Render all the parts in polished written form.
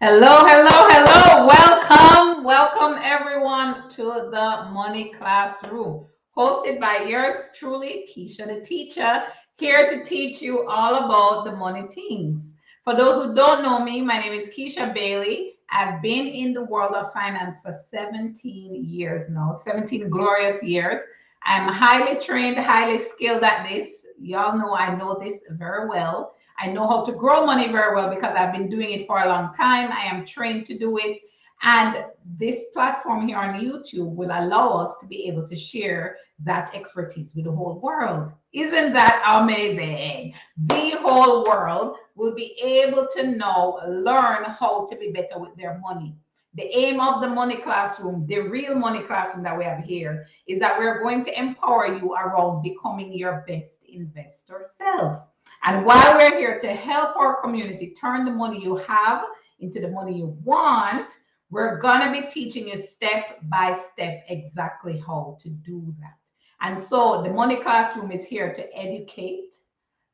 Hello, hello, hello. Welcome everyone to the Money Classroom, hosted by yours truly, Keisha the teacher, here to teach you all about the money things. For those who don't know me, my name is Keisha Bailey. I've been in the world of finance for 17 years now, 17 glorious years. I'm highly trained, highly skilled at this. Y'all know I know this very well. I know how to grow money very well because I've been doing it for a long time. I am trained to do it. And this platform here on YouTube will allow us to be able to share that expertise with the whole world. Isn't that amazing? The whole world will be able to know, learn how to be better with their money. The aim of the money classroom, the real money classroom that we have here, is that we're going to empower you around becoming your best investor self. And while we're here to help our community turn the money you have into the money you want, we're going to be teaching you step by step exactly how to do that. And so the money classroom is here to educate,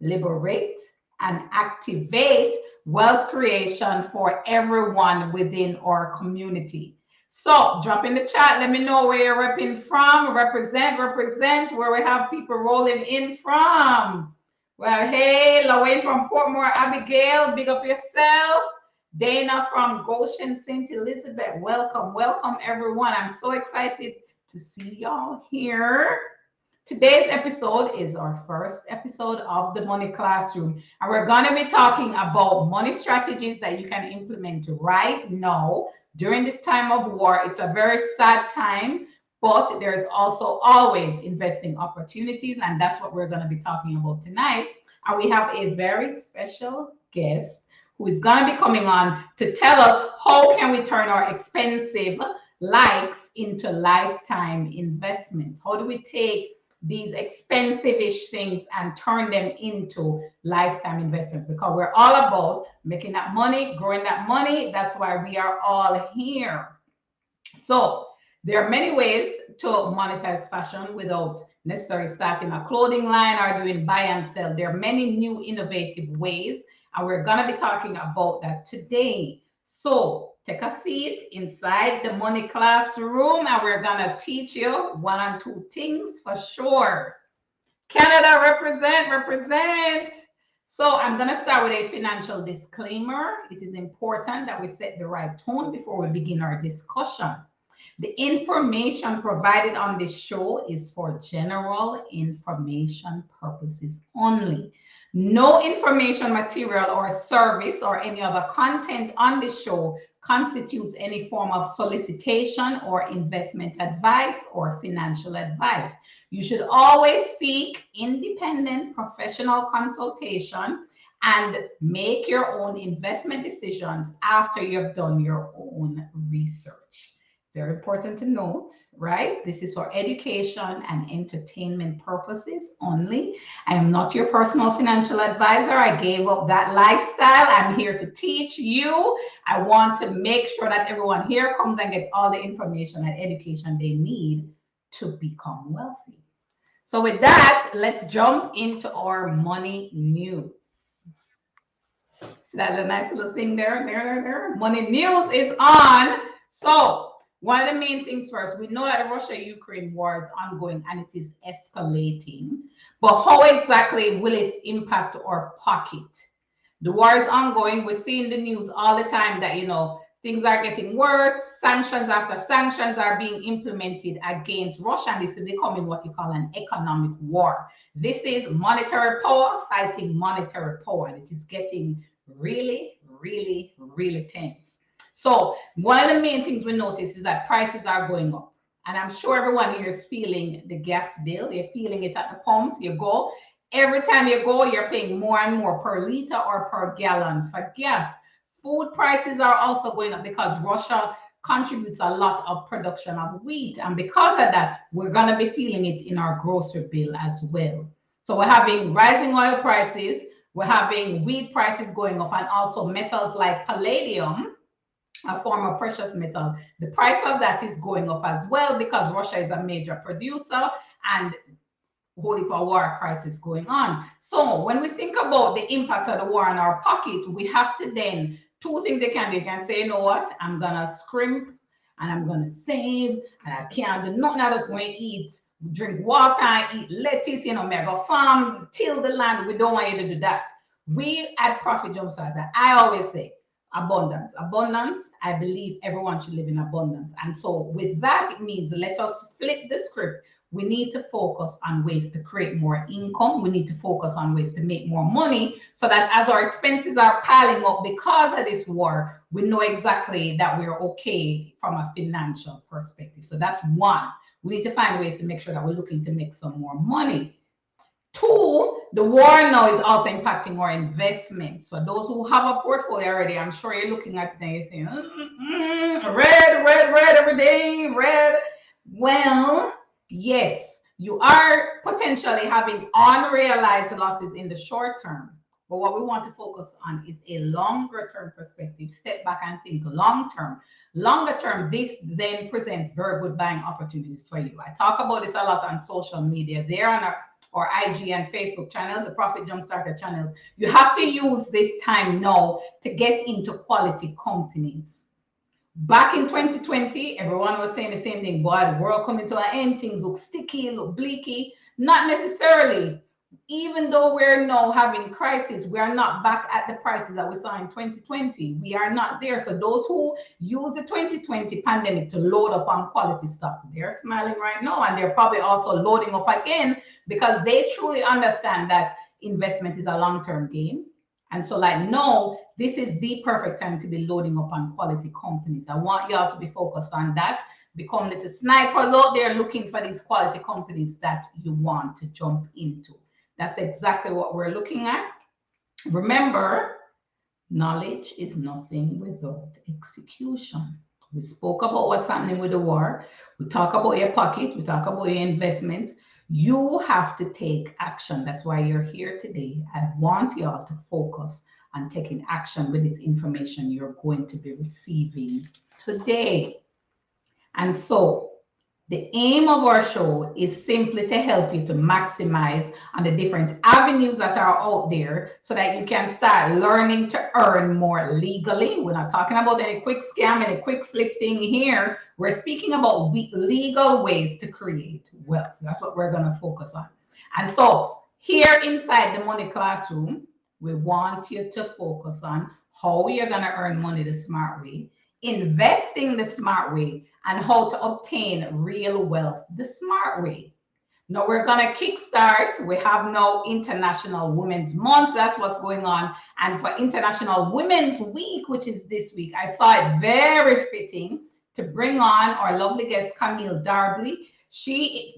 liberate, and activate wealth creation for everyone within our community. So drop in the chat. Let me know where you're repping from. Represent where we have people rolling in from. Well, hey, Lorraine from Portmore, Abigail, big up yourself. Dana from Goshen, St. Elizabeth, welcome everyone. I'm so excited to see y'all here. Today's episode is our first episode of the Money Classroom, and we're going to be talking about money strategies that you can implement right now during this time of war. It's a very sad time, but there's also always investing opportunities, and that's what we're going to be talking about tonight. And we have a very special guest who is going to be coming on to tell us how can we turn our expensive likes into lifetime investments. How do we take these expensive-ish things and turn them into lifetime investments? Because we're all about making that money, growing that money. That's why we are all here. So there are many ways to monetize fashion without necessarily starting a clothing line or doing buy and sell. There are many new innovative ways, and we're going to be talking about that today. So take a seat inside the money classroom, and we're going to teach you one or two things for sure. Canada, represent. So I'm going to start with a financial disclaimer. It is important that we set the right tone before we begin our discussion. The information provided on this show is for general information purposes only. No information, material, or service or any other content on this show constitutes any form of solicitation or investment advice or financial advice. You should always seek independent professional consultation and make your own investment decisions after you've done your own research. Very important to note, right? This is for education and entertainment purposes only. I am not your personal financial advisor. I gave up that lifestyle. I'm here to teach you. I want to make sure that everyone here comes and gets all the information and education they need to become wealthy. So with that, let's jump into our money news. See that little nice little thing there? Money news is on. So one of the main things first, we know that the Russia-Ukraine war is ongoing and it is escalating. But how exactly will it impact our pocket? The war is ongoing. We see in the news all the time that, things are getting worse. Sanctions after sanctions are being implemented against Russia. And this is becoming what you call an economic war. This is monetary power fighting monetary power. And it is getting really, really, really tense. So one of the main things we notice is that prices are going up. And I'm sure everyone here is feeling the gas bill. You're feeling it at the pumps. You go. Every time you go, you're paying more and more per liter or per gallon for gas. Food prices are also going up because Russia contributes a lot of production of wheat. And because of that, we're going to be feeling it in our grocery bill as well. So we're having rising oil prices. We're having wheat prices going up, and also metals like palladium, a form of precious metal. The price of that is going up as well because Russia is a major producer and whole war crisis going on. So when we think about the impact of the war on our pocket, we have to then Two things you can do. You can say, you know what, I'm gonna scrimp and I'm gonna save, and I can't do nothing. I just want to eat, drink water, eat lettuce, mega farm, till the land. We don't want you to do that. We at Profit Jumpstart, I always say abundance. Abundance, I believe everyone should live in abundance. And so with that, it means let us flip the script. We need to focus on ways to create more income. We need to focus on ways to make more money so that as our expenses are piling up because of this war, we know exactly that we're okay from a financial perspective. So that's one. We need to find ways to make sure that we're looking to make some more money. Two, the war now is also impacting our investments. For those who have a portfolio already, I'm sure you're looking at it and you're saying, red every day, red. Well, yes, you are potentially having unrealized losses in the short term. But what we want to focus on is a longer term perspective. Step back and think long term. Longer term, this then presents very good buying opportunities for you. I talk about this a lot on social media. They're on our IG and Facebook channels, the Profit Jumpstarter channels. You have to use this time now to get into quality companies. Back in 2020, everyone was saying the same thing. Boy, the world coming to an end, things look sticky, look bleaky. Not necessarily. Even though we're now having crisis, we are not back at the prices that we saw in 2020. We are not there. So those who use the 2020 pandemic to load up on quality stocks, they're smiling right now, and they're probably also loading up again because they truly understand that investment is a long-term game. And so like, no, this is the perfect time to be loading up on quality companies. I want y'all to be focused on that. Become little snipers out there looking for these quality companies that you want to jump into. That's exactly what we're looking at. Remember, knowledge is nothing without execution. We spoke about what's happening with the war. We talk about your pocket. We talk about your investments. You have to take action. That's why you're here today. I want y'all to focus on taking action with this information you're going to be receiving today. And so the aim of our show is simply to help you to maximize on the different avenues that are out there so that you can start learning to earn more legally. We're not talking about any quick scam, any quick flip thing here. We're speaking about legal ways to create wealth. That's what we're going to focus on. And so here inside the Money Classroom, we want you to focus on how you're going to earn money the smart way, investing the smart way, and how to obtain real wealth the smart way. Now we're going to kickstart. We have now International Women's Month. That's what's going on. And for International Women's Week, which is this week, I saw it very fitting to bring on our lovely guest, Camille Darby. She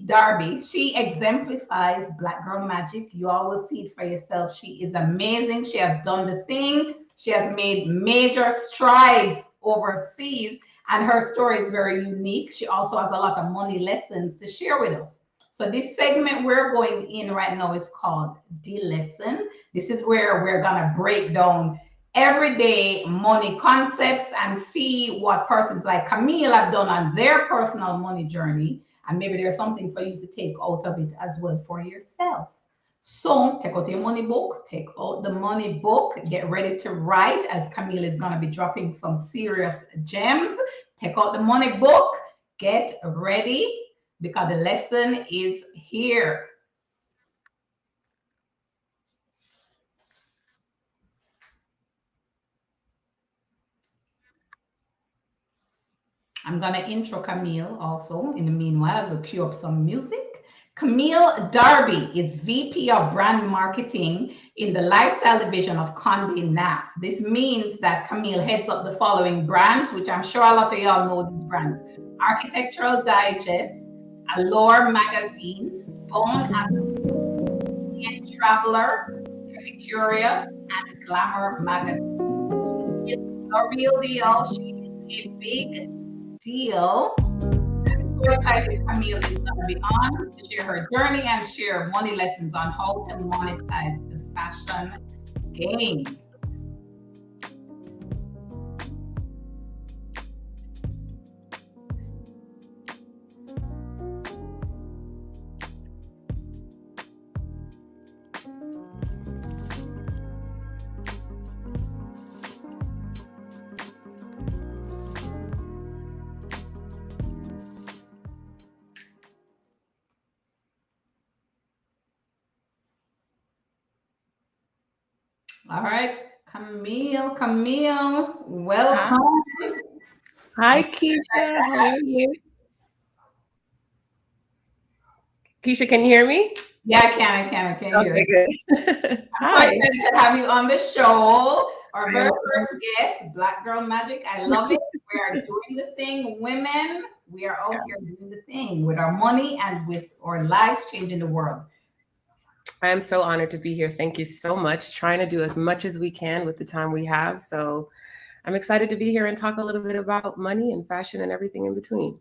exemplifies Black Girl Magic. You all will see it for yourself. She is amazing. She has done the thing. She has made major strides overseas, and her story is very unique. She also has a lot of money lessons to share with us. So this segment we're going in right now is called The Lesson. This is where we're gonna break down everyday money concepts and see what persons like Camille have done on their personal money journey. And maybe there's something for you to take out of it as well for yourself. So take out your money book, take out the money book, get ready to write, as Camille is going to be dropping some serious gems. Take out the money book, get ready, because the lesson is here. I'm going to intro Camille also in the meanwhile as we cue up some music. Camille Darby is VP of Brand Marketing in the Lifestyle Division of Conde Nast. This means that Camille heads up the following brands, which I'm sure a lot of y'all know these brands: Architectural Digest, Allure Magazine, Bone and Traveler, Heavy Curious, and Glamour Magazine. She is a real deal. She is a big deal. So excited Camille is going to be on to share her journey and share money lessons on how to monetize the fashion game. All right, Camille, Hi, welcome. hi, Keisha. How are you? Keisha, can you hear me? Yeah, I can hear Okay, you. good. I'm so Hi. excited to have you on the show. Our I very am first guest, Black Girl Magic. I love it. We are doing the thing. Women, we are out here doing the thing with our money and with our lives changing the world. I am so honored to be here. Thank you so much. Trying to do as much as we can with the time we have. So I'm excited to be here and talk a little bit about money and fashion and everything in between.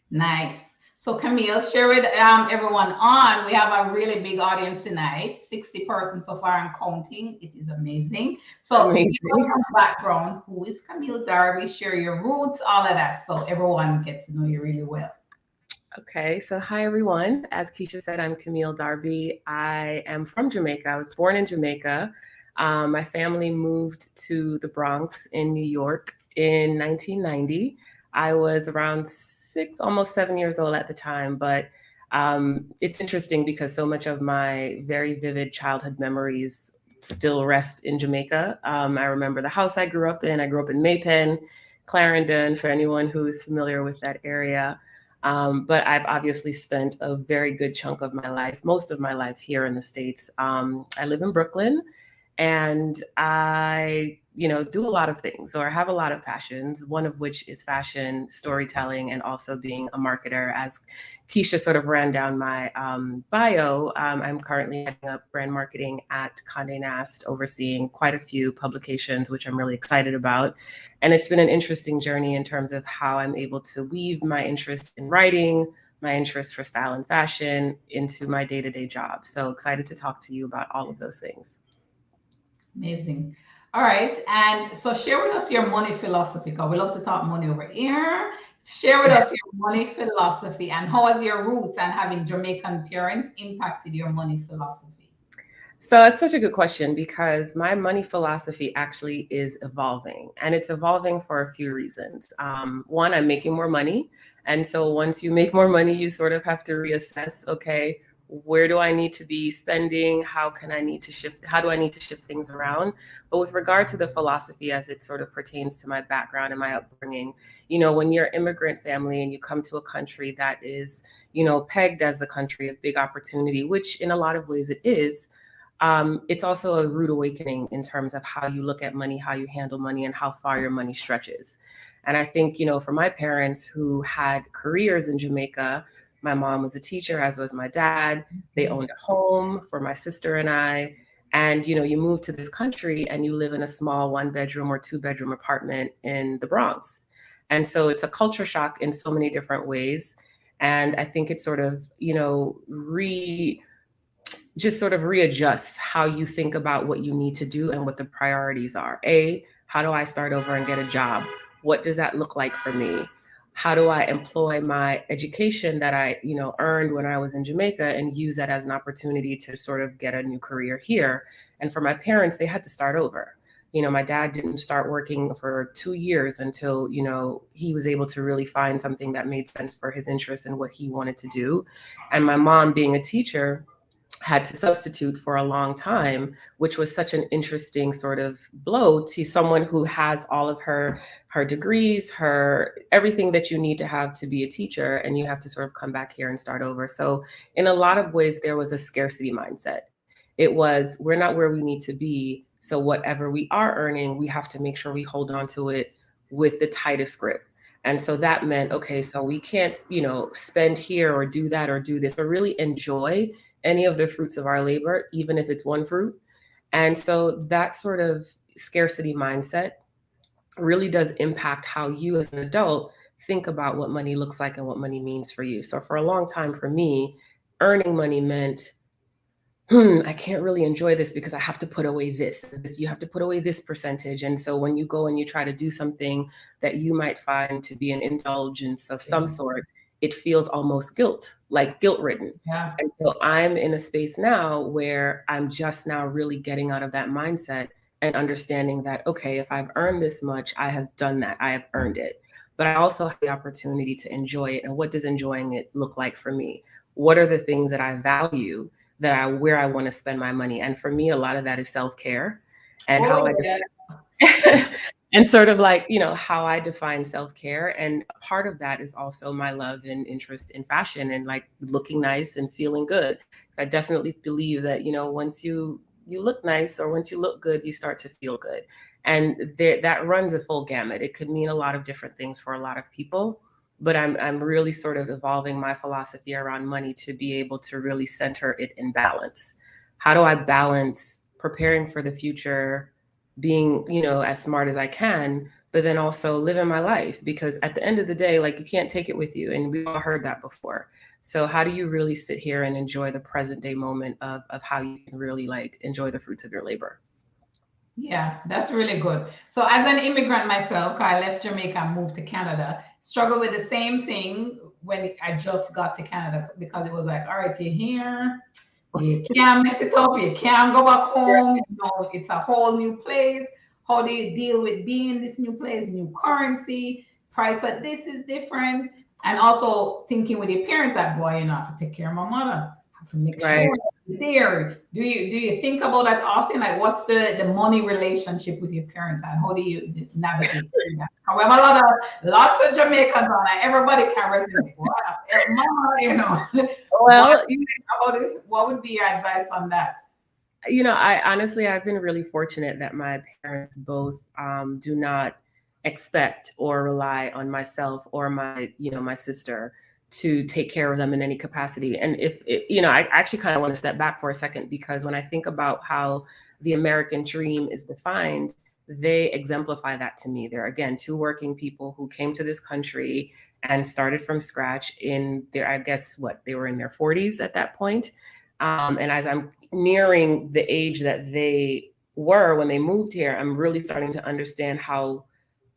Nice. So Camille, share with everyone on. We have a really big audience tonight, 60 persons so far and counting. It is amazing. So give us Amazing. some background. Who is Camille Darby? Share your roots, all of that. So everyone gets to know you really well. Okay, so hi everyone. As Keisha said, I'm Camille Darby. I am from Jamaica. I was born in Jamaica. My family moved to the Bronx in New York in 1990. I was around 6, almost 7 years old at the time, but it's interesting because so much of my very vivid childhood memories still rest in Jamaica. I remember the house I grew up in. I grew up in Maypen, Clarendon, for anyone who is familiar with that area. But I've obviously spent a very good chunk of my life, most of my life here in the States. I live in Brooklyn and I, do a lot of things or have a lot of passions, one of which is fashion, storytelling, and also being a marketer. As Keisha sort of ran down my bio, I'm currently heading up brand marketing at Conde Nast, overseeing quite a few publications, which I'm really excited about. And it's been an interesting journey in terms of how I'm able to weave my interest in writing, my interest for style and fashion into my day-to-day job. So excited to talk to you about all of those things. Amazing. All right. And so share with us your money philosophy, because we love to talk money over here. Share with us your money philosophy and how has your roots and having Jamaican parents impacted your money philosophy? So it's such a good question because my money philosophy actually is evolving, and it's evolving for a few reasons. One, I'm making more money. And so once you make more money, you sort of have to reassess, okay, where do I need to be spending? How do I need to shift things around? But with regard to the philosophy as it sort of pertains to my background and my upbringing, when you're an immigrant family and you come to a country that is, pegged as the country of big opportunity, which in a lot of ways it is, it's also a rude awakening in terms of how you look at money, how you handle money, and how far your money stretches. And I think, for my parents who had careers in Jamaica, my mom was a teacher, as was my dad. They owned a home for my sister and I. And, you move to this country and you live in a small 1 bedroom or 2 bedroom apartment in the Bronx. And so it's a culture shock in so many different ways. And I think it sort of, just sort of readjusts how you think about what you need to do and what the priorities are. How do I start over and get a job? What does that look like for me? How do I employ my education that I, earned when I was in Jamaica and use that as an opportunity to sort of get a new career here? And for my parents, they had to start over. My dad didn't start working for 2 years until, he was able to really find something that made sense for his interests and what he wanted to do. And my mom, being a teacher, had to substitute for a long time, which was such an interesting sort of blow to someone who has all of her degrees, her everything that you need to have to be a teacher, and you have to sort of come back here and start over. So in a lot of ways, there was a scarcity mindset. It was, we're not where we need to be, so whatever we are earning, we have to make sure we hold on to it with the tightest grip. And so that meant, okay, so we can't, spend here or do that or do this, or really enjoy any of the fruits of our labor, even if it's one fruit. And so that sort of scarcity mindset really does impact how you as an adult think about what money looks like and what money means for you. So for a long time for me, earning money meant, I can't really enjoy this because I have to put away this. You have to put away this percentage. And so when you go and you try to do something that you might find to be an indulgence of some sort, it feels almost guilt ridden. Yeah. And so I'm in a space now where I'm just now really getting out of that mindset and understanding that, okay, if I've earned this much, I have done that. I have earned it. But I also have the opportunity to enjoy it. And what does enjoying it look like for me? What are the things that I value, where I want to spend my money? And for me, a lot of that is self-care. and Oh, how I yeah. and sort of like, how I define self-care. And a part of that is also my love and interest in fashion and like looking nice and feeling good. Because I definitely believe that, once you look nice or once you look good, you start to feel good. And that runs a full gamut. It could mean a lot of different things for a lot of people. But I'm really sort of evolving my philosophy around money to be able to really center it in balance. How do I balance preparing for the future, being, as smart as I can, but then also living my life? Because at the end of the day, like, you can't take it with you. And we've all heard that before. So how do you really sit here and enjoy the present day moment of how you can really like enjoy the fruits of your labor? Yeah, that's really good. So, as an immigrant myself, 'cause I left Jamaica and moved to Canada, struggled with the same thing when I just got to Canada because it was like, all right, you're here, you can't mess it up, you can't go back home, it's a whole new place. How do you deal with being in this new place, new currency, price of this is different, and also thinking with your parents that boy, I have to take care of my mother, I have to make Right. sure there. Do you think about that often? Like, what's the money relationship with your parents, and how do you navigate through that? However, lots of Jamaicans are like everybody can resonate. What, mama, what Well, do you think about it? What would be your advice on that? I honestly, I've been really fortunate that my parents both do not expect or rely on myself or my sister to take care of them in any capacity. And if it, I actually kind of want to step back for a second, because when I think about how the American dream is defined, they exemplify that to me. They're, again, two working people who came to this country and started from scratch in their, I guess, what, they were in their 40s at that point. And as I'm nearing the age that they were when they moved here, I'm really starting to understand how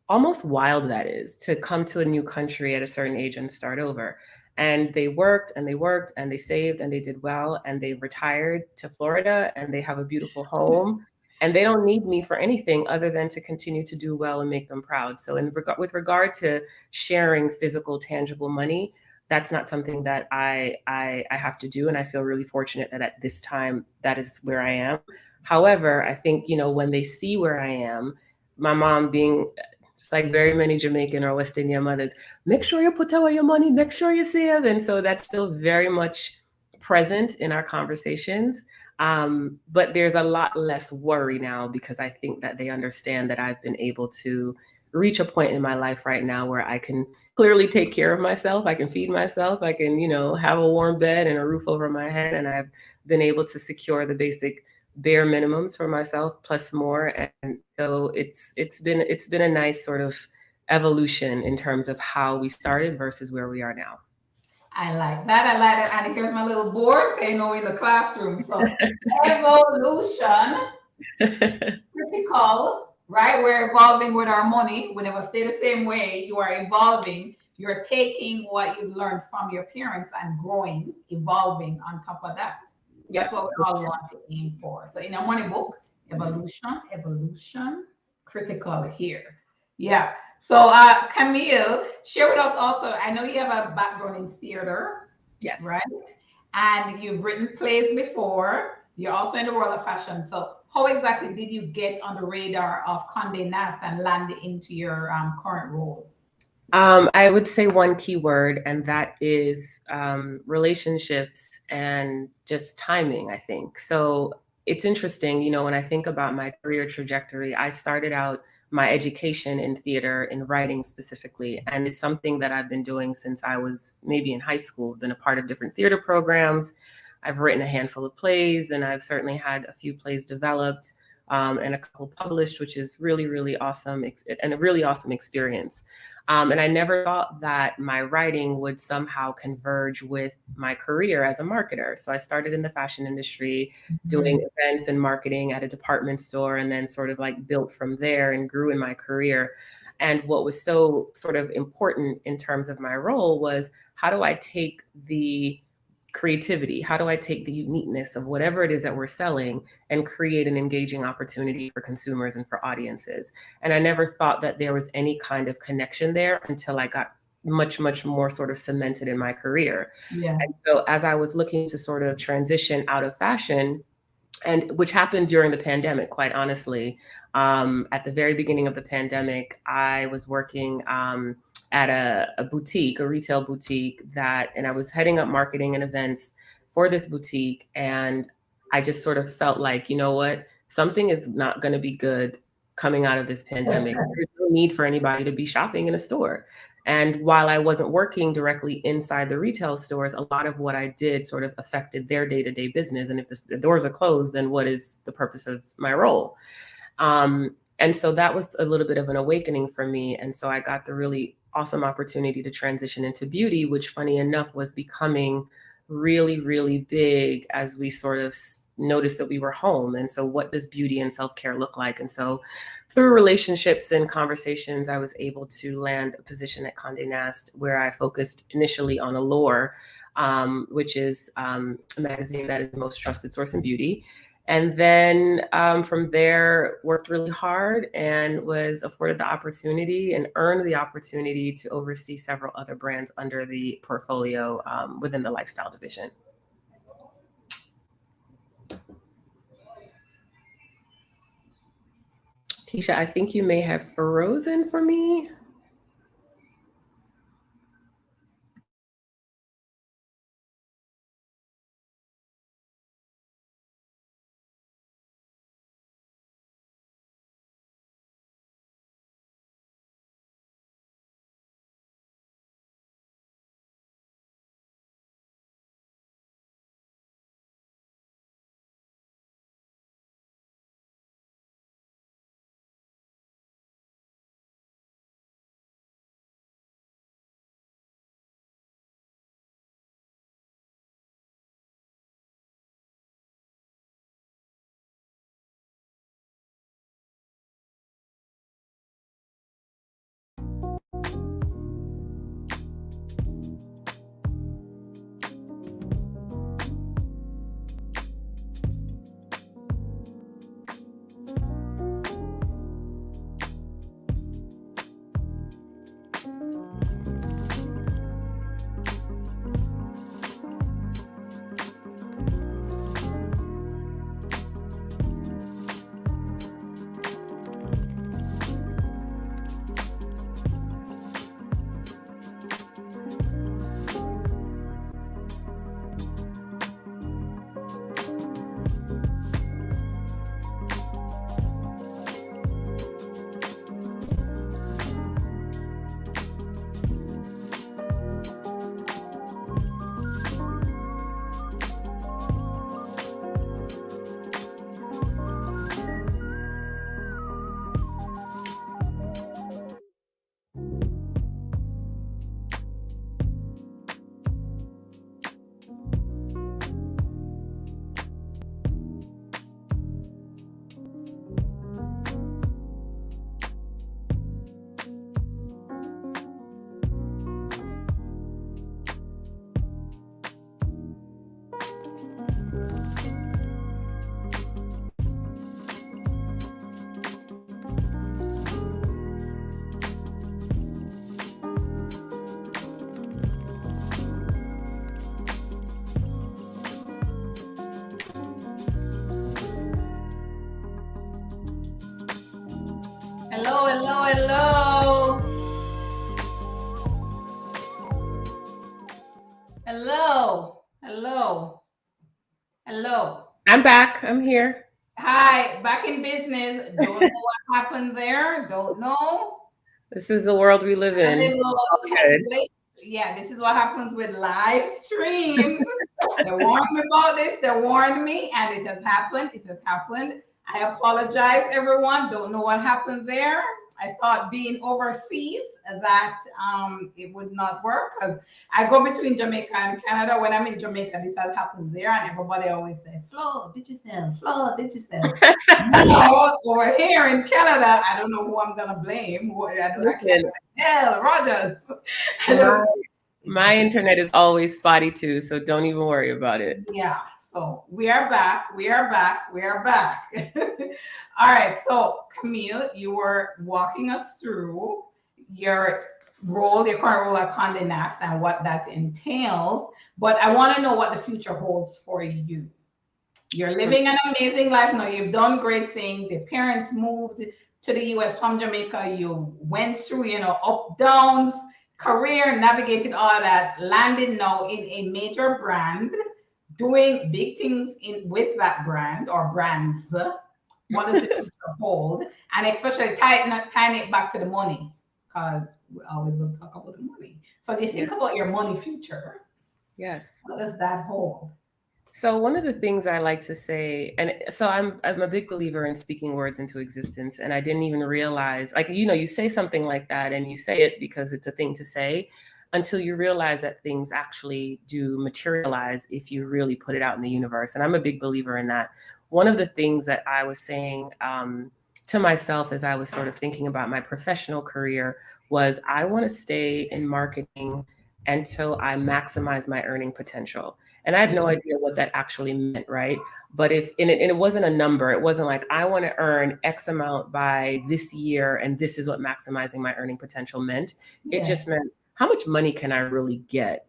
almost wild that is, to come to a new country at a certain age and start over. And they worked and they worked and they saved and they did well and they retired to Florida and they have a beautiful home. And they don't need me for anything other than to continue to do well and make them proud. So, with regard to sharing physical, tangible money, that's not something that I have to do. And I feel really fortunate that at this time, that is where I am. However, I think, when they see where I am, my mom being just like very many Jamaican or West Indian mothers, make sure you put away your money, make sure you save. And so that's still very much present in our conversations. But there's a lot less worry now because I think that they understand that I've been able to reach a point in my life right now where I can clearly take care of myself. I can feed myself. I can, have a warm bed and a roof over my head. And I've been able to secure the basic bare minimums for myself plus more. And so it's been a nice sort of evolution in terms of how we started versus where we are now. I like that. I like that. And here's my little board, in the classroom. So, evolution, critical, right? We're evolving with our money. We never stay the same way. You are evolving. You're taking what you've learned from your parents and growing, evolving on top of that. That's Yep. what we all want to aim for. So in our money book, evolution, critical here. Yeah. So Camille, share with us also. I know you have a background in theater, Yes. right? And you've written plays before. You're also in the world of fashion. So how exactly did you get on the radar of Conde Nast and land into your current role? I would say one key word, and that is relationships and just timing, I think. So it's interesting, when I think about my career trajectory, I started out my education in theater, in writing specifically. And it's something that I've been doing since I was maybe in high school. I've been a part of different theater programs. I've written a handful of plays, and I've certainly had a few plays developed and a couple published, which is really, really awesome and a really awesome experience. And I never thought that my writing would somehow converge with my career as a marketer. So I started in the fashion industry doing Mhm. events and marketing at a department store, and then sort of like built from there and grew in my career. And what was so sort of important in terms of my role was, how do I take the creativity? How do I take the uniqueness of whatever it is that we're selling and create an engaging opportunity for consumers and for audiences? And I never thought that there was any kind of connection there until I got much, much more sort of cemented in my career. Yeah. And so as I was looking to sort of transition out of fashion, and which happened during the pandemic, quite honestly. At the very beginning of the pandemic, I was working at a boutique, a retail boutique and I was heading up marketing and events for this boutique. And I just sort of felt like, you know what, something is not going to be good coming out of this pandemic. There's no need for anybody to be shopping in a store. And while I wasn't working directly inside the retail stores, a lot of what I did sort of affected their day-to-day business. And if the doors are closed, then what is the purpose of my role? And so that was a little bit of an awakening for me. And so I got the really awesome opportunity to transition into beauty, which funny enough was becoming really, really big as we sort of noticed that we were home. And so what does beauty and self-care look like? And so through relationships and conversations, I was able to land a position at Conde Nast where I focused initially on Allure, which is a magazine that is the most trusted source in beauty. And then from there, worked really hard and was afforded the opportunity and earned the opportunity to oversee several other brands under the portfolio within the lifestyle division. Keisha, I think you may have frozen for me. Hello, hello, hello. Hello, hello, hello. I'm back. I'm here. Hi, back in business. Don't know what happened there. Don't know. This is the world we live A in. little technically. Yeah, this is what happens with live streams. They warned me about this. They warned me, and it has happened. It has happened. I apologize, everyone. Don't know what happened there. I thought being overseas that it would not work because I go between Jamaica and Canada. When I'm in Jamaica, this has happened there, and everybody always say, "Flo, did you sell? Flo, did you sell?" No, over here in Canada, I don't know who I'm gonna blame. I can't say, "Hell, Rogers." My internet is always spotty too, so don't even worry about it. Yeah, so we are back. We are back. We are back. All right. So, Camille, you were walking us through your role, your current role at Conde Nast and what that entails. But I want to know what the future holds for you. You're living an amazing life now. You've done great things. Your parents moved to the US from Jamaica. You went through, up, downs, career, navigated all that, landed now in a major brand, doing big things with that brand or brands. What does the future hold? And especially tying it back to the money, because we always will talk about the money. So if you think about your money future, Yes. what does that hold? So one of the things I like to say, and so I'm a big believer in speaking words into existence, and I didn't even realize, like, you say something like that, and you say it because it's a thing to say, until you realize that things actually do materialize if you really put it out in the universe. And I'm a big believer in that. One of the things that I was saying to myself as I was sort of thinking about my professional career was, I want to stay in marketing until I maximize my earning potential. And I had no idea what that actually meant, right? But and it wasn't a number. It wasn't like, I want to earn X amount by this year, and this is what maximizing my earning potential meant. It just meant, how much money can I really get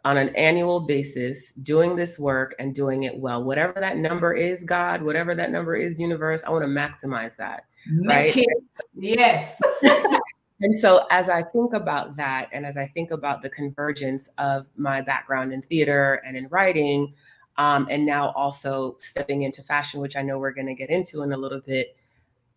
on an annual basis doing this work and doing it well? Whatever that number is, God, whatever that number is, universe, I want to maximize that, right? Yes. And so as I think about that, and as I think about the convergence of my background in theater and in writing, and now also stepping into fashion, which I know we're going to get into in a little bit,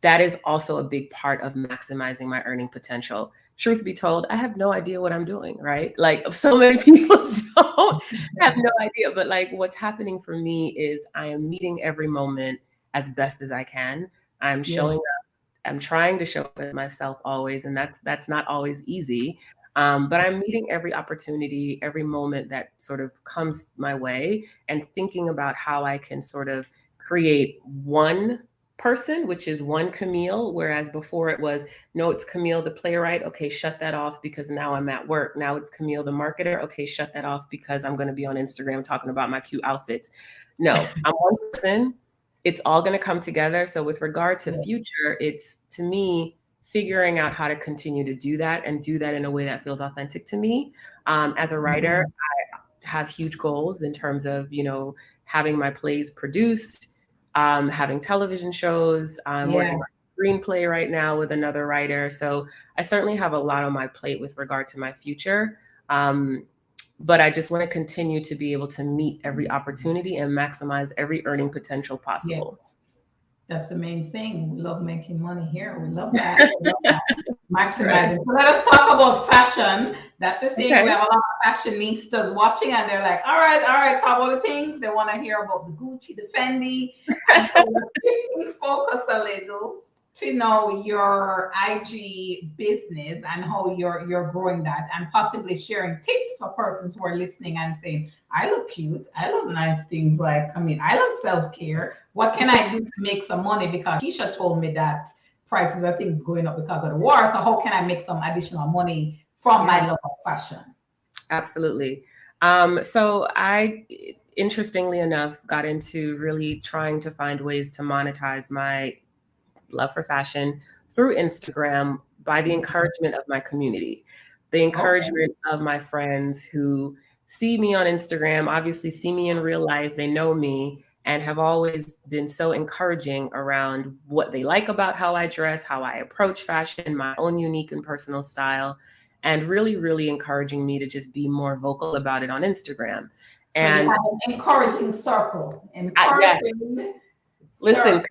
that is also a big part of maximizing my earning potential. Truth be told, I have no idea what I'm doing, right? Like, so many people don't have no idea, but like, what's happening for me is I am meeting every moment as best as I can. I'm showing up. I'm trying to show up as myself always, and that's not always easy. But I'm meeting every opportunity, every moment that sort of comes my way, and thinking about how I can sort of create one person, which is one Camille, whereas before it was, no, it's Camille the playwright. Okay, shut that off because now I'm at work. Now it's Camille the marketer. Okay, shut that off because I'm going to be on Instagram talking about my cute outfits. No, I'm one person. It's all going to come together. So with regard to future, it's, to me, figuring out how to continue to do that and do that in a way that feels authentic to me. As a writer, I have huge goals in terms of, having my plays produced, having television shows. I'm working on a screenplay right now with another writer. So I certainly have a lot on my plate with regard to my future. But I just want to continue to be able to meet every opportunity and maximize every earning potential possible. Yes. That's the main thing. We love making money here. We love that. Maximizing. So let us talk about fashion. That's the thing. Okay. We have a lot of fashionistas watching, and they're like, all right, talk about the things. They want to hear about the Gucci, the Fendi. And so we're shifting focus a little to know your IG business and how you're growing that, and possibly sharing tips for persons who are listening and saying, I look cute. I love nice things, like, I love self-care. What can I do to make some money? Because Keisha told me that prices of things going up because of the war. So how can I make some additional money from my love of fashion? Absolutely. So I, interestingly enough, got into really trying to find ways to monetize my love for fashion through Instagram by the encouragement of my community, the encouragement of my friends who see me on Instagram, obviously see me in real life, they know me, and have always been so encouraging around what they like about how I dress, how I approach fashion, my own unique and personal style, and really, really encouraging me to just be more vocal about it on Instagram. And so you have an encouraging circle. Yes. Listen,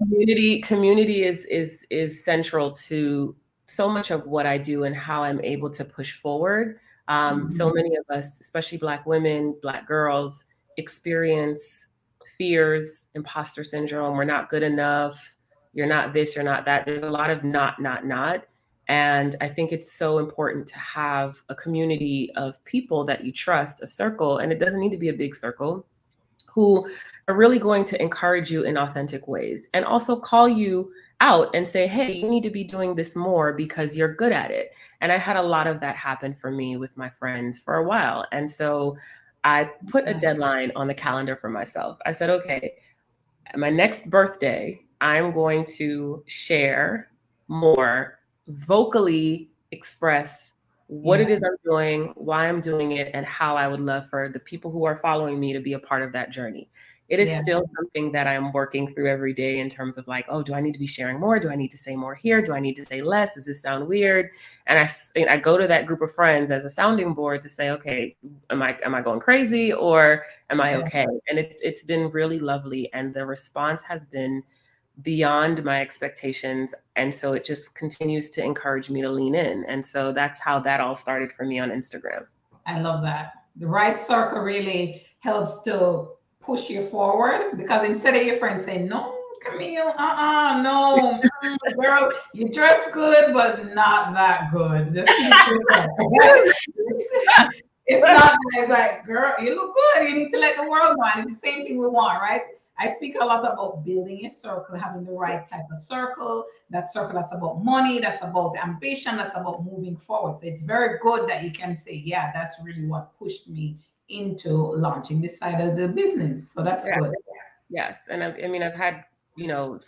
community is central to so much of what I do and how I'm able to push forward. So many of us, especially Black women, Black girls, experience fears, imposter syndrome. We're not good enough. You're not this, you're not that. There's a lot of not. And I think it's so important to have a community of people that you trust, a circle, and it doesn't need to be a big circle, who are really going to encourage you in authentic ways and also call you out and say, hey, you need to be doing this more because you're good at it. And I had a lot of that happen for me with my friends for a while. And so I put a deadline on the calendar for myself. I said, okay, my next birthday, I'm going to share more, vocally express what it is I'm doing, why I'm doing it, and how I would love for the people who are following me to be a part of that journey. It is still something that I'm working through every day in terms of like, oh, do I need to be sharing more? Do I need to say more here? Do I need to say less? Does this sound weird? And I go to that group of friends as a sounding board to say, okay, am I going crazy or am I okay? And it's been really lovely. And the response has been beyond my expectations. And so it just continues to encourage me to lean in. And so that's how that all started for me on Instagram. I love that. The right circle really helps to push you forward, because instead of your friends saying, no, Camille, no, girl, you dress good, but not that good. Just keep yourself. It's not nice. Like, girl, you look good. You need to let the world know. And it's the same thing we want, right? I speak a lot about building a circle, having the right type of circle, that circle that's about money, that's about ambition, that's about moving forward. So it's very good that you can say, yeah, that's really what pushed me into launching this side of the business. So that's good. Yes. And I've had,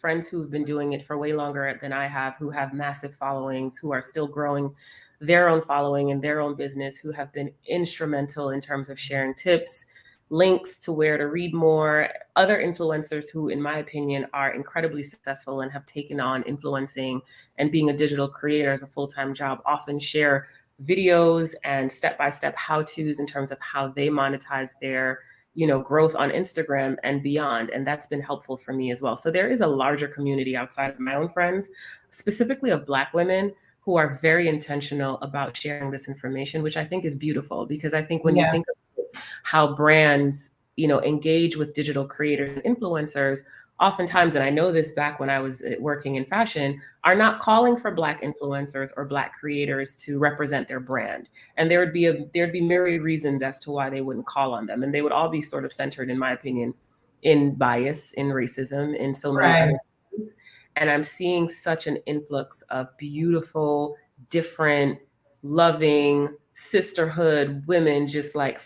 friends who've been doing it for way longer than I have, who have massive followings, who are still growing their own following and their own business, who have been instrumental in terms of sharing tips, links to where to read more. Other influencers who, in my opinion, are incredibly successful and have taken on influencing and being a digital creator as a full-time job often share videos and step-by-step how-tos in terms of how they monetize their growth on Instagram and beyond. And that's been helpful for me as well. So there is a larger community outside of my own friends, specifically of Black women, who are very intentional about sharing this information, which I think is beautiful, because I think when you think of how brands, engage with digital creators and influencers, oftentimes, and I know this back when I was working in fashion, are not calling for Black influencers or Black creators to represent their brand. And there'd be myriad reasons as to why they wouldn't call on them. And they would all be sort of centered, in my opinion, in bias, in racism, in so many other things. And I'm seeing such an influx of beautiful, different, loving sisterhood women just like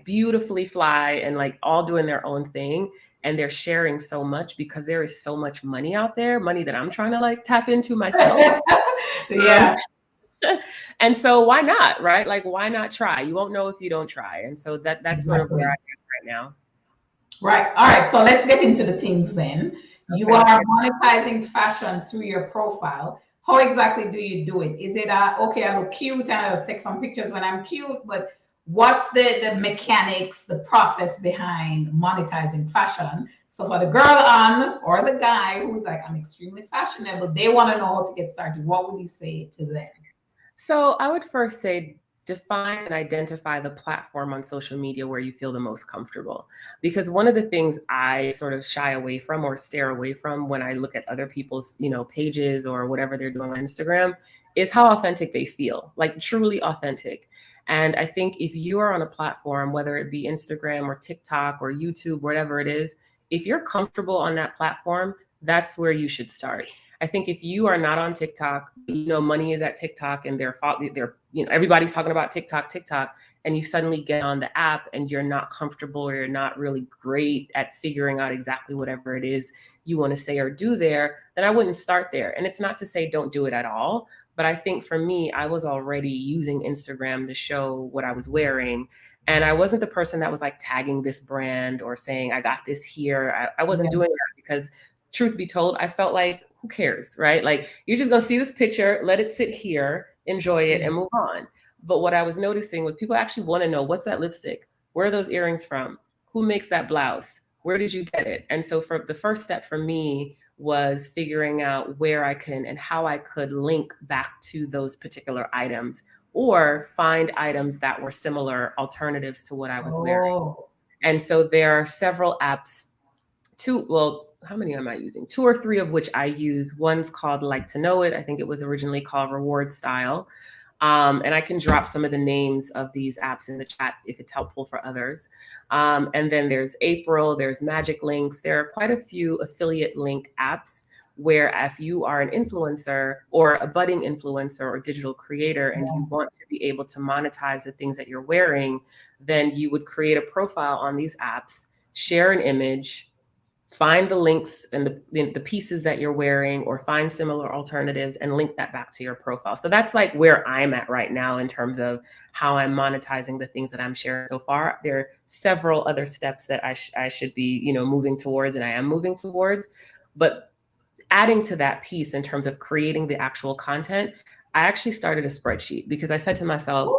beautifully fly and like all doing their own thing. And they're sharing so much because there is so much money out there, money that I'm trying to like tap into myself. And so why not, right? Like, why not try? You won't know if you don't try. And so that's sort of where I am right now. Right. All right. So let's get into the things then. You are monetizing fashion through your profile. How exactly do you do it? Is it okay, I look cute and I'll take some pictures when I'm cute, but what's the mechanics, the process behind monetizing fashion? So for the girl on or the guy who's like, I'm extremely fashionable, they want to know how to get started. What would you say to them? So I would first say define and identify the platform on social media where you feel the most comfortable. Because one of the things I sort of shy away from or stare away from when I look at other people's, pages or whatever they're doing on Instagram is how authentic they feel, like truly authentic. And I think if you are on a platform, whether it be Instagram or TikTok or YouTube, whatever it is, if you're comfortable on that platform, that's where you should start. I think if you are not on TikTok, money is at TikTok and they're everybody's talking about TikTok, and you suddenly get on the app and you're not comfortable or you're not really great at figuring out exactly whatever it is you want to say or do there, then I wouldn't start there. And it's not to say don't do it at all. But I think for me, I was already using Instagram to show what I was wearing. And I wasn't the person that was like tagging this brand or saying, I got this here. I wasn't doing that because, truth be told, I felt like, who cares, right? Like, you're just going to see this picture, let it sit here, enjoy it, and move on. But what I was noticing was people actually want to know, what's that lipstick? Where are those earrings from? Who makes that blouse? Where did you get it? And so for the first step for me was figuring out where I can and how I could link back to those particular items or find items that were similar alternatives to what I was wearing. And so there are several apps, how many am I using? 2 or 3 of which I use. One's called Like to Know It. I think it was originally called Reward Style. And I can drop some of the names of these apps in the chat if it's helpful for others. And then there's April, there's Magic Links. There are quite a few affiliate link apps where if you are an influencer or a budding influencer or digital creator and you want to be able to monetize the things that you're wearing, then you would create a profile on these apps, share an image, find the links and the pieces that you're wearing, or find similar alternatives and link that back to your profile. So that's like where I'm at right now in terms of how I'm monetizing the things that I'm sharing so far. There are several other steps that I should be, moving towards, and I am moving towards. But adding to that piece in terms of creating the actual content, I actually started a spreadsheet because I said to myself,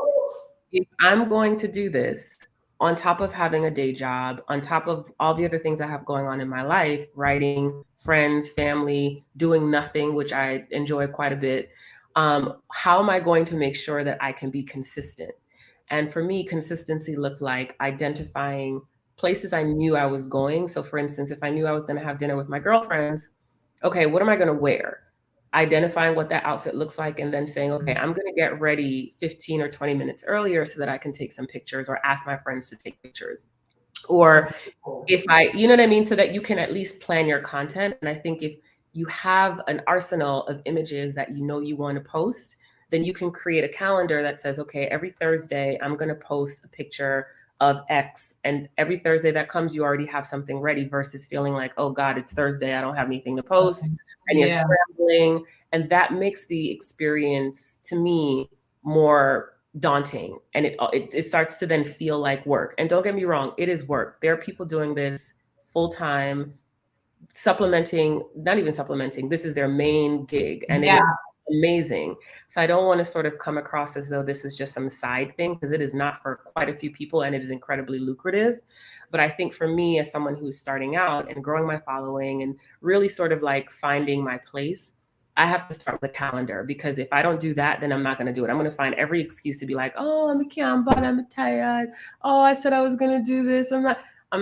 if I'm going to do this on top of having a day job, on top of all the other things I have going on in my life, writing, friends, family, doing nothing, which I enjoy quite a bit, how am I going to make sure that I can be consistent? And for me, consistency looked like identifying places I knew I was going. So, for instance, if I knew I was going to have dinner with my girlfriends, okay, what am I going to wear? Identifying what that outfit looks like, and then saying, okay, I'm going to get ready 15 or 20 minutes earlier so that I can take some pictures, or ask my friends to take pictures. Or if you know what I mean? So that you can at least plan your content. And I think if you have an arsenal of images that you want to post, then you can create a calendar that says, okay, every Thursday, I'm going to post a picture of X. And every Thursday that comes, you already have something ready, versus feeling like, oh God, it's Thursday, I don't have anything to post. And you're scrambling. And that makes the experience, to me, more daunting. And it starts to then feel like work. And don't get me wrong, it is work. There are people doing this full time, not even supplementing, this is their main gig. And it is amazing. So I don't want to sort of come across as though this is just some side thing, because it is not for quite a few people, and it is incredibly lucrative. But I think for me, as someone who's starting out and growing my following and really sort of like finding my place, I have to start with a calendar, because if I don't do that, then I'm not going to do it. I'm going to find every excuse to be like, oh, I'm a camp, but I'm tired. Oh, I said I was going to do this. I'm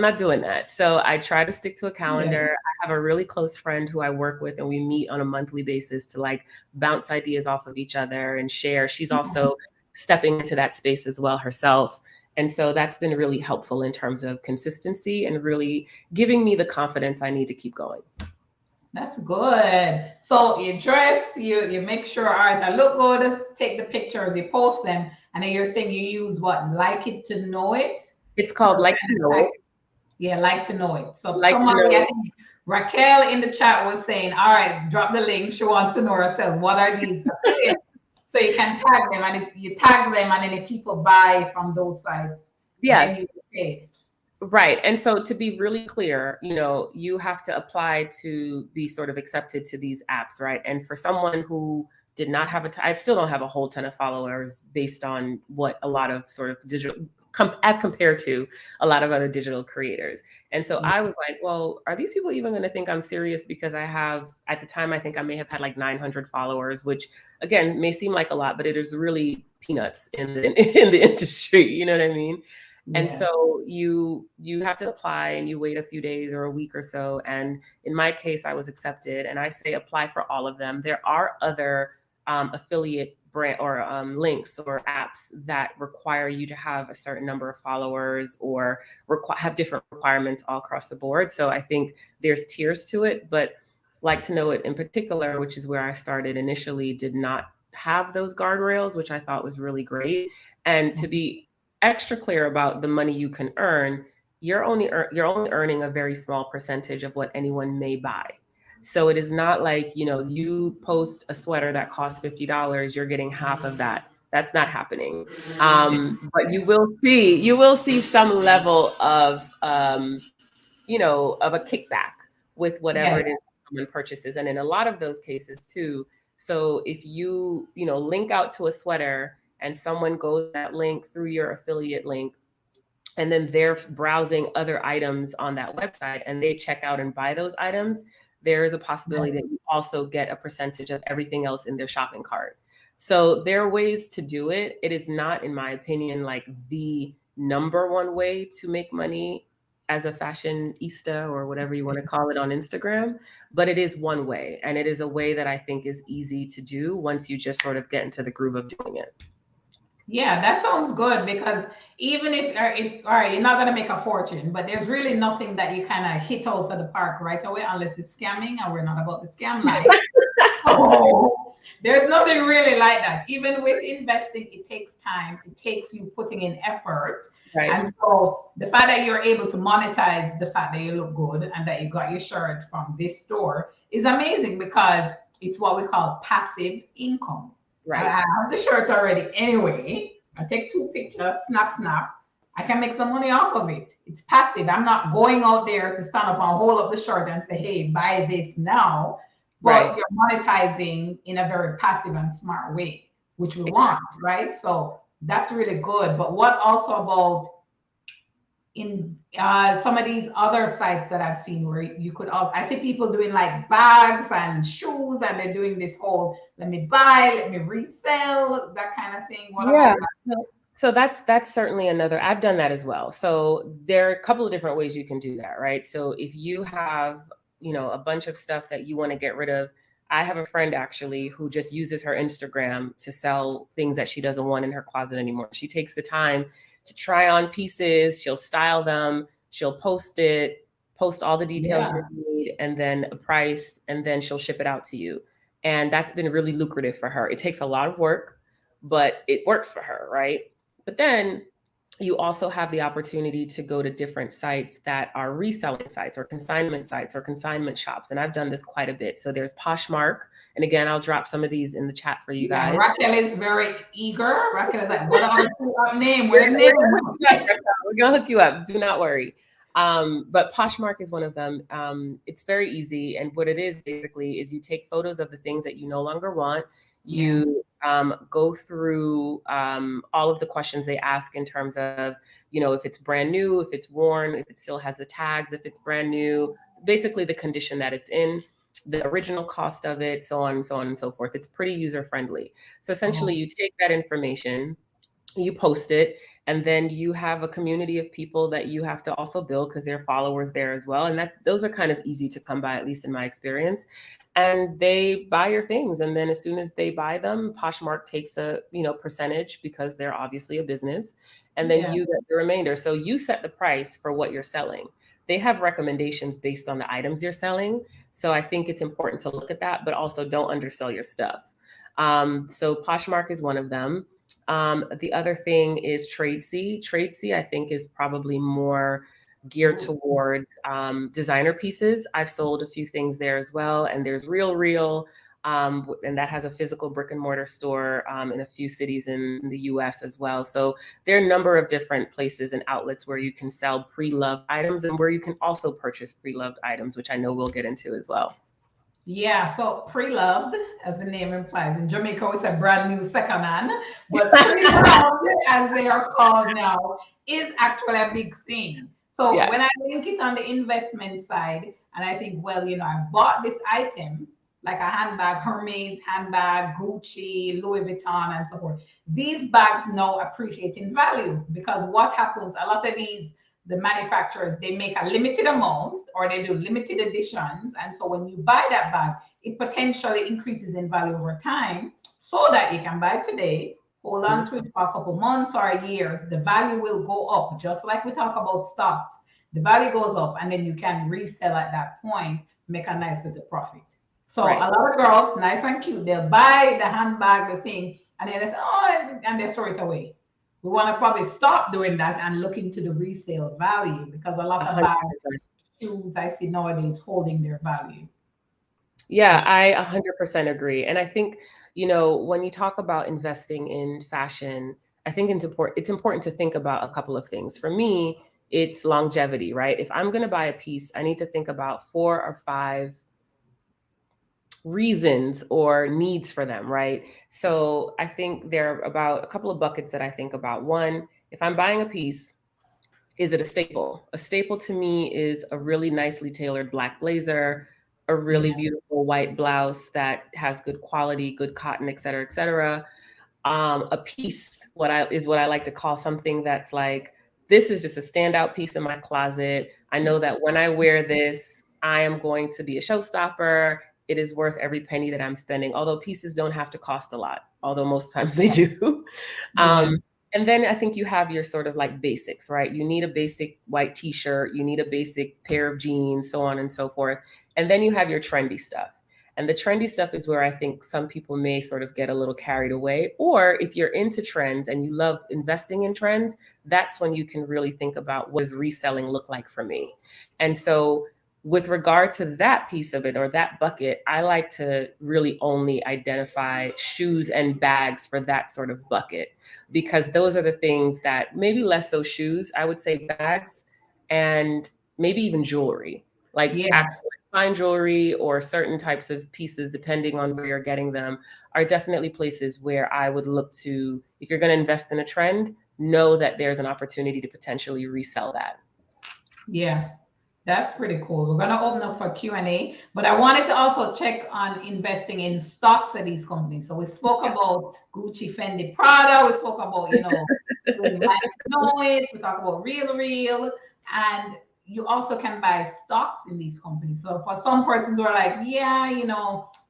not doing that. So I try to stick to a calendar. I have a really close friend who I work with, and we meet on a monthly basis to like bounce ideas off of each other and share. She's also stepping into that space as well herself. And so that's been really helpful in terms of consistency and really giving me the confidence I need to keep going. That's good. So you dress, you make sure, all right, I look good, take the pictures, you post them, and then you're saying you use what? Like it to know it? It's called Like to Know It. Yeah, like to know it. So somebody, I think Raquel in the chat was saying, all right, drop the link. She wants to know herself. What are these? So you can tag them, and you tag them, and then if people buy from those sites, yes, then you pay. Right. And so to be really clear, you have to apply to be sort of accepted to these apps, right? And for someone who did not have I still don't have a whole ton of followers based on what a lot of sort of digital, as compared to a lot of other digital creators. And so I was like, well, are these people even going to think I'm serious? Because I have, at the time, I think I may have had like 900 followers, which again, may seem like a lot, but it is really peanuts in the industry. You know what I mean? And so you have to apply, and you wait a few days or a week or so. And in my case, I was accepted, and I say apply for all of them. There are other affiliate brand or links or apps that require you to have a certain number of followers, or have different requirements all across the board. So I think there's tiers to it, but Like to Know It in particular, which is where I started initially, did not have those guardrails, which I thought was really great. And to be extra clear about the money you can earn, you're only earning a very small percentage of what anyone may buy. So it is not like, you post a sweater that costs $50, you're getting half of that. That's not happening. But you will see some level of, of a kickback with whatever it is someone purchases. And in a lot of those cases too, so if you, link out to a sweater and someone goes that link through your affiliate link, and then they're browsing other items on that website and they check out and buy those items, there is a possibility that you also get a percentage of everything else in their shopping cart. So there are ways to do it. It is not, in my opinion, like the number one way to make money as a fashionista or whatever you want to call it on Instagram, but it is one way. And it is a way that I think is easy to do once you just sort of get into the groove of doing it. Yeah, that sounds good, because even if, all right, you're not going to make a fortune, but there's really nothing that you kind of hit out of the park right away, unless it's scamming, and we're not about the scam life. So There's nothing really like that. Even with investing, it takes time. It takes you putting in effort. Right. And so the fact that you're able to monetize the fact that you look good and that you got your shirt from this store is amazing because it's what we call passive income. I Right. have the shirt already anyway. I take two pictures, snap, snap. I can make some money off of it. It's passive. I'm not going out there to stand up and hold up the shirt and say, hey, buy this now. Right. But you're monetizing in a very passive and smart way, which we want, right? So that's really good. But what also about in some of these other sites that I've seen where you could also, I see people doing like bags and shoes and they're doing this whole, let me buy, let me resell, that kind of thing. What Yeah. about that? So that's certainly another, I've done that as well. So there are a couple of different ways you can do that, right? So if you have, a bunch of stuff that you want to get rid of, I have a friend actually who just uses her Instagram to sell things that she doesn't want in her closet anymore. She takes the time to try on pieces, she'll style them, she'll post it, post all the details you Yeah. need, and then a price, and then she'll ship it out to you. And that's been really lucrative for her. It takes a lot of work, but it works for her, right? But then you also have the opportunity to go to different sites that are reselling sites or consignment shops. And I've done this quite a bit. So there's Poshmark. And again, I'll drop some of these in the chat for you Yeah, guys. Raquel is very eager. Raquel is like, what are the name? What are the name? We're gonna hook you up. Do not worry. But Poshmark is one of them. It's very easy, and what it is basically is you take photos of the things that you no longer want. Yeah. You go through all of the questions they ask in terms of, if it's brand new, if it's worn, if it still has the tags, if it's brand new, basically the condition that it's in, the original cost of it, so on and so on and so forth. It's pretty user friendly. So essentially, Oh, you take that information, you post it, and then you have a community of people that you have to also build because there are followers there as well, and that those are kind of easy to come by, at least in my experience. And they buy your things, and then as soon as they buy them, Poshmark takes a percentage because they're obviously a business, and then yeah. you get the remainder. So you set the price for what you're selling. They have recommendations based on the items you're selling, so I think it's important to look at that, but also don't undersell your stuff. So Poshmark is one of them. The other thing is Tradesy. Tradesy, I think, is probably more geared towards designer pieces. I've sold a few things there as well. And there's Real, and that has a physical brick and mortar store in a few cities in the US as well. So there are a number of different places and outlets where you can sell pre-loved items and where you can also purchase pre-loved items, which I know we'll get into as well. Yeah, so pre-loved, as the name implies, in Jamaica we say brand new second hand, but pre-loved, as they are called now, is actually a big thing. So Yeah. when I link it on the investment side, and I think, well, I bought this item, like a handbag, Hermes handbag, Gucci, Louis Vuitton, and so forth. These bags now appreciate in value because what happens, a lot of these the manufacturers, they make a limited amount or they do limited editions, and so when you buy that bag, it potentially increases in value over time so that you can buy it today, hold on to it for a couple months or years. The value will go up, just like we talk about stocks. The value goes up and then you can resell at that point, make a nice little profit. So Right. a lot of girls, nice and cute, they'll buy the handbag, the thing, and then they say, oh, and they throw it away. We want to probably stop doing that and look into the resale value because a lot of bags, 100%. shoes I see nowadays holding their value. Yeah, I 100% agree. And I think, when you talk about investing in fashion, I think it's important to think about a couple of things. For me, it's longevity, right? If I'm going to buy a piece, I need to think about 4 or 5 reasons or needs for them, right? So I think there are about a couple of buckets that I think about. One, if I'm buying a piece, is it a staple? A staple to me is a really nicely tailored black blazer, a really Yeah. beautiful white blouse that has good quality, good cotton, et cetera, et cetera. A piece, what I like to call something that's like, this is just a standout piece in my closet. I know that when I wear this, I am going to be a showstopper. It is worth every penny that I'm spending, although pieces don't have to cost a lot, although most times they do. Yeah. And then I think you have your sort of like basics, right? You need a basic white t-shirt, you need a basic pair of jeans, so on and so forth. And then you have your trendy stuff. And the trendy stuff is where I think some people may sort of get a little carried away. Or if you're into trends and you love investing in trends, that's when you can really think about, what does reselling look like for me? And so with regard to that piece of it, or that bucket, I like to really only identify shoes and bags for that sort of bucket, because those are the things that, maybe less so shoes, I would say bags, and maybe even jewelry, like Yeah. actual fine jewelry or certain types of pieces, depending on where you're getting them, are definitely places where I would look to, if you're going to invest in a trend, know that there's an opportunity to potentially resell that. Yeah. That's pretty cool. We're gonna open up for Q&A, but I wanted to also check on investing in stocks of these companies. So we spoke about Gucci, Fendi, Prada. We spoke about, we might know it. We talk about Real, and you also can buy stocks in these companies. So for some persons who are like, yeah,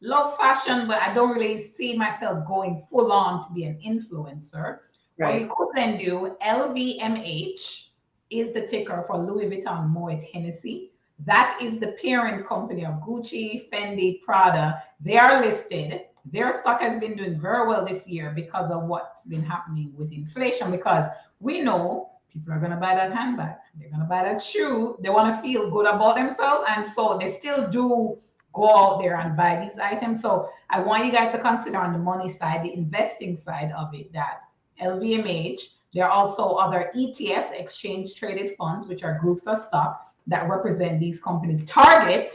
love fashion, but I don't really see myself going full on to be an influencer. What you Right. could then do, LVMH is the ticker for Louis Vuitton Moet Hennessy. That is the parent company of Gucci, Fendi, Prada. They are listed. Their stock has been doing very well this year because of what's been happening with inflation, because we know people are going to buy that handbag. They're going to buy that shoe. They want to feel good about themselves. And so they still do go out there and buy these items. So I want you guys to consider on the money side, the investing side of it, that LVMH. There are also other ETFs, exchange traded funds, which are groups of stock that represent these companies. Target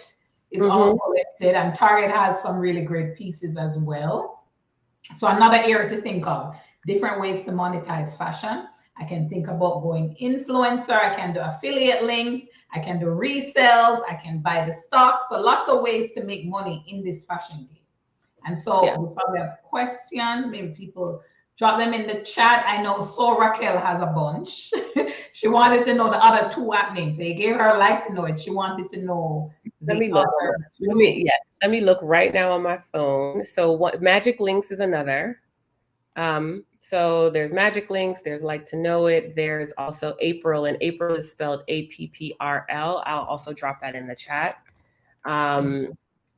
is also listed, and Target has some really great pieces as well. So another area to think of, different ways to monetize fashion. I can think about going influencer. I can do affiliate links. I can do resales. I can buy the stock. So lots of ways to make money in this fashion game. And so we probably have questions. Maybe people drop them in the chat. I know So Raquel has a bunch. She wanted to know the other two app names. They gave her a like to know it. She wanted to know Let me the look. other Let me look right now on my phone. So what Magic Links is another. So there's Magic Links, there's Like to Know It, there's also April, and April is spelled APPRL. I'll also drop that in the chat.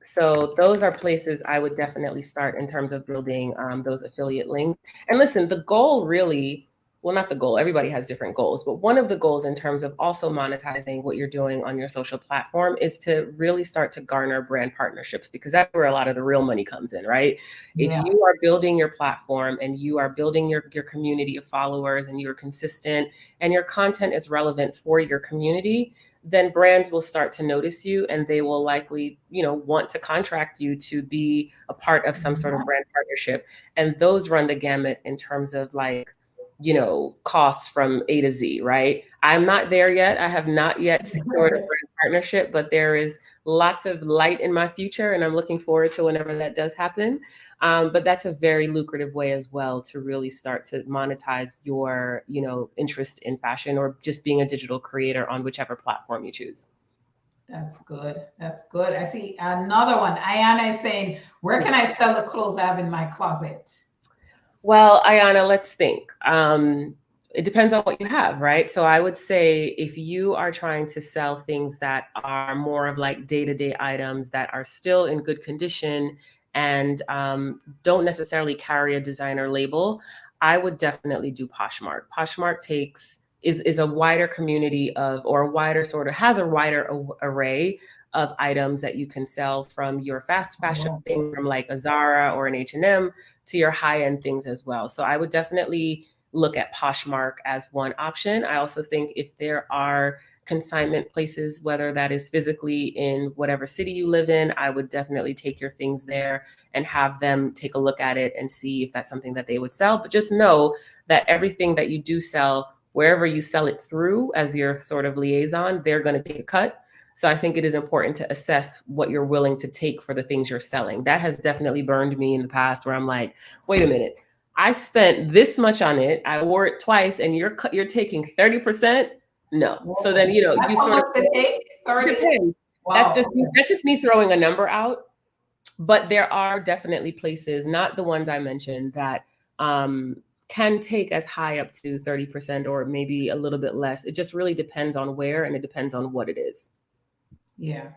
So those are places I would definitely start in terms of building those affiliate links. And listen, the goal really, well, not the goal, everybody has different goals, but one of the goals in terms of also monetizing what you're doing on your social platform is to really start to garner brand partnerships, because that's where a lot of the real money comes in, right? Yeah. If you are building your platform and you are building your community of followers and you're consistent and your content is relevant for your community, then brands will start to notice you, and they will likely, want to contract you to be a part of some sort of brand partnership. And those run the gamut in terms of costs from A to Z, right? I'm not there yet. I have not yet secured a brand partnership, but there is lots of light in my future, and I'm looking forward to whenever that does happen. But that's a very lucrative way as well to really start to monetize your, interest in fashion, or just being a digital creator on whichever platform you choose. That's good. That's good. I see another one. Ayana is saying, where can I sell the clothes I have in my closet? Well, Ayana, let's think. It depends on what you have, right? So I would say if you are trying to sell things that are more of like day-to-day items that are still in good condition and don't necessarily carry a designer label, I would definitely do Poshmark. Poshmark is a wider community of, or a wider has a wider array of items that you can sell, from your fast fashion thing from like a Zara or an H&M to your high-end things as well. So I would definitely look at Poshmark as one option. I also think if there are consignment places, whether that is physically in whatever city you live in, I would definitely take your things there and have them take a look at it and see if that's something that they would sell. But just know that everything that you do sell, wherever you sell it through as your sort of liaison, they're going to take a cut. So I think it is important to assess what you're willing to take for the things you're selling. That has definitely burned me in the past, where I'm like, wait a minute, I spent this much on it, I wore it twice, and you're taking 30%? No. So then, you sort of take 30. Wow. That's just me throwing a number out. But there are definitely places, not the ones I mentioned, that can take as high up to 30% or maybe a little bit less. It just really depends on where, and it depends on what it is. Yeah.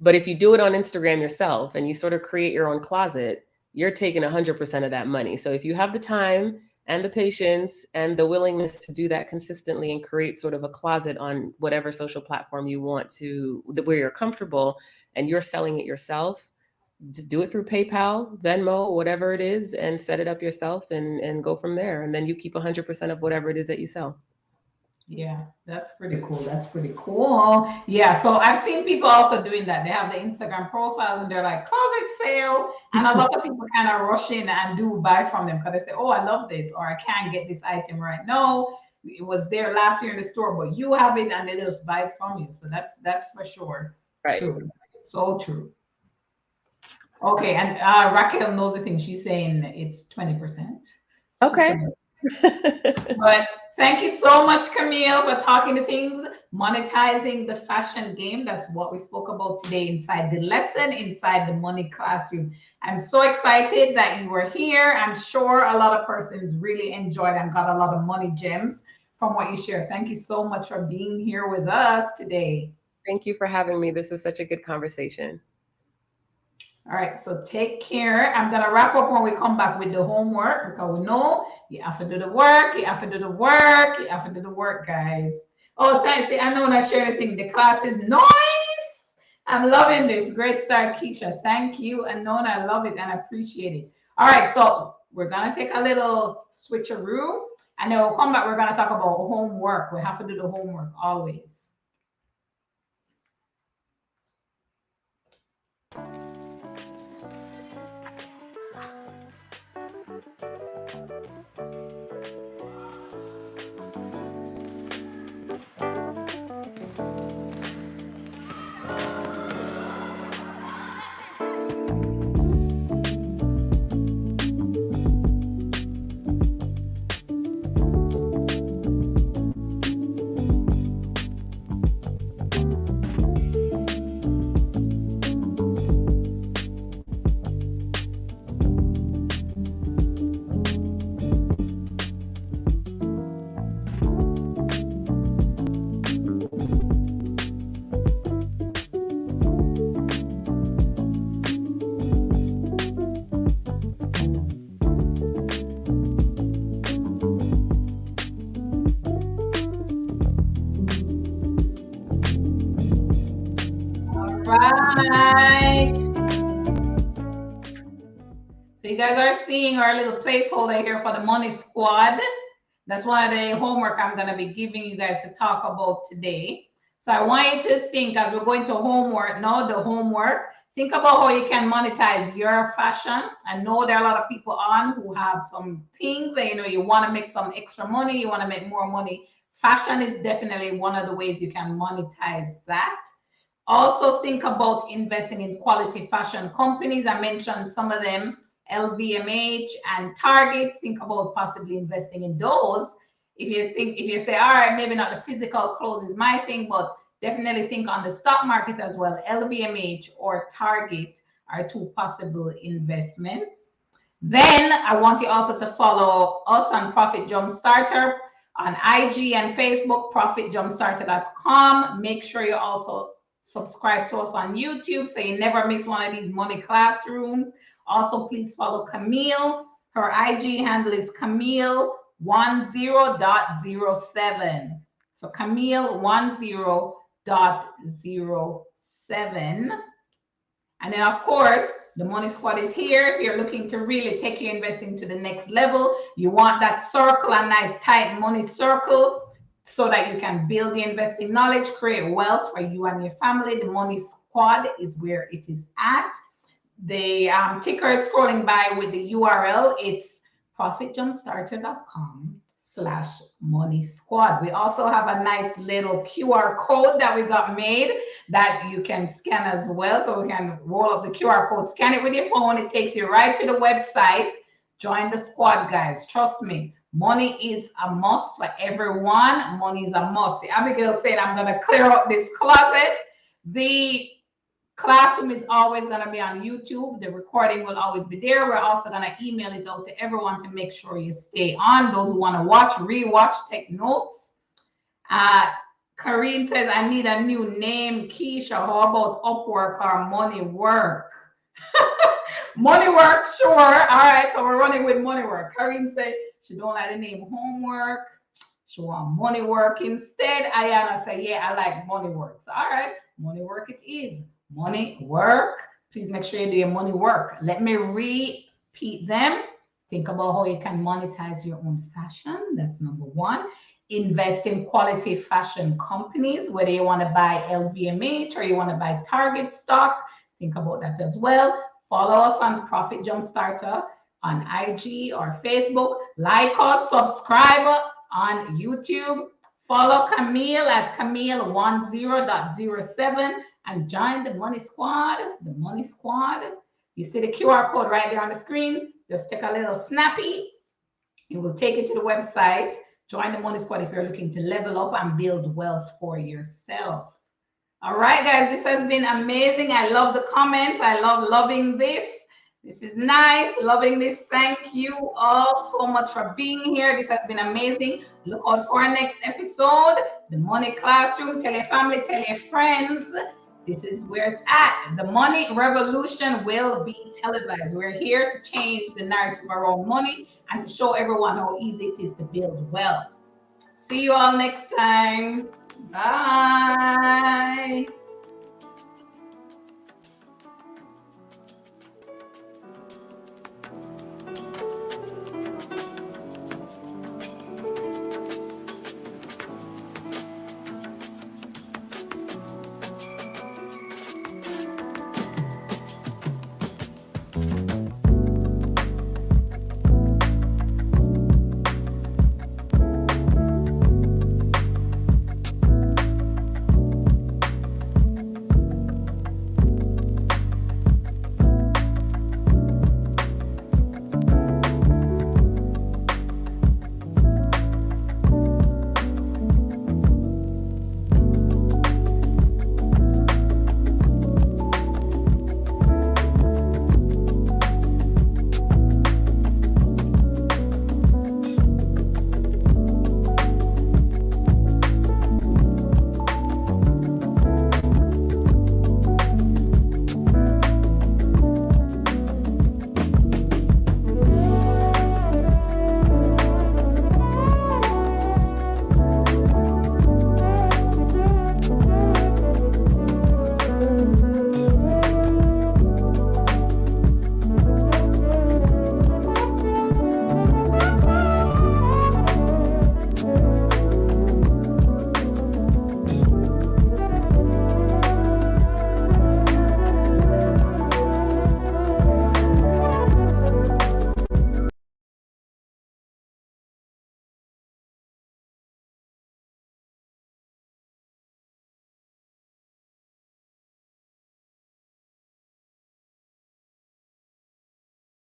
But if you do it on Instagram yourself and you sort of create your own closet, you're taking 100% of that money. So if you have the time and the patience and the willingness to do that consistently and create sort of a closet on whatever social platform you want to, where you're comfortable, and you're selling it yourself, just do it through PayPal, Venmo, whatever it is, and set it up yourself and go from there. And then you keep 100% of whatever it is that you sell. Yeah, that's pretty cool. That's pretty cool. Yeah, so I've seen people also doing that. They have the Instagram profiles and they're like closet sale, and a lot of people kind of rush in and do buy from them because they say, "Oh, I love this," or "I can't get this item right now. It was there last year in the store, but you have it," and they just buy it from you. So that's for sure. Right. True. So true. Okay, and Raquel knows the thing. She's saying it's 20%. Okay. But thank you so much, Camille, for talking to things, monetizing the fashion game. That's what we spoke about today inside the lesson, inside the money classroom. I'm so excited that you were here. I'm sure a lot of persons really enjoyed and got a lot of money gems from what you shared. Thank you so much for being here with us today. Thank you for having me. This was such a good conversation. All right, so take care. I'm gonna wrap up when we come back with the homework because we know you have to do the work, you have to do the work, you have to do the work, guys. Oh, see, I know I share anything. The class is nice. I'm loving this. Great start, Keisha. Thank you. And Nona, I love it and I appreciate it. All right, so we're gonna take a little switcheroo and then we'll come back. We're gonna talk about homework. We have to do the homework always. Right. So you guys are seeing our little placeholder here for the money squad. That's one of the homework I'm going to be giving you guys to talk about today. So I want you to think as we're going to homework, now the homework, think about how you can monetize your fashion. I know there are a lot of people on who have some things that, you want to make some extra money, you want to make more money. Fashion is definitely one of the ways you can monetize that. Also think about investing in quality fashion companies. I mentioned some of them, LVMH and Target. Think about possibly investing in those. If you say, all right, maybe not the physical clothes is my thing, but definitely think on the stock market as well. LVMH or Target are two possible investments. Then I want you also to follow us on Profit Jumpstarter on IG and Facebook, profitjumpstarter.com. Make sure you also subscribe to us on YouTube so you never miss one of these money classrooms. Also, please follow Camille. Her IG handle is Camille10.07. So Camille10.07. And then, of course, the Money Squad is here. If you're looking to really take your investing to the next level, you want that circle, a nice tight money circle, so that you can build your investing knowledge, create wealth for you and your family. The Money Squad is where it is at. The ticker is scrolling by with the URL. It's profitjumpstarter.com/money squad. We also have a nice little QR code that we got made that you can scan as well. So we can roll up the QR code, scan it with your phone. It takes you right to the website. Join the squad, guys. Trust me. Money is a must for everyone. Money is a must. See, Abigail said, I'm going to clear out this closet. The classroom is always going to be on YouTube. The recording will always be there. We're also going to email it out to everyone to make sure you stay on. Those who want to watch, rewatch, take notes. Karine says, I need a new name. Keisha, how about Upwork or Money Work? Money Work, sure. All right, so we're running with Money Work. Karine said she don't like the name Homework. She want Money Work instead. Ayana said, yeah, I like Money Work. So, all right, Money Work it is. Money Work. Please make sure you do your money work. Let me repeat them. Think about how you can monetize your own fashion. That's number one. Invest in quality fashion companies, whether you want to buy LVMH or you want to buy Target stock. Think about that as well. Follow us on Profit Jumpstarter on IG or Facebook. Like us, subscribe on YouTube. Follow Camille at Camille10.07 and join the Money Squad. The Money Squad. You see the QR code right there on the screen. Just take a little snappy. It will take you to the website. Join the Money Squad if you're looking to level up and build wealth for yourself. All right, guys, this has been amazing. I love the comments. I love loving this. This is nice. Loving this. Thank you all so much for being here. This has been amazing. Look out for our next episode, the Money Classroom. Tell your family, tell your friends. This is where it's at. The money revolution will be televised. We're here to change the narrative around money and to show everyone how easy it is to build wealth. See you all next time. Bye.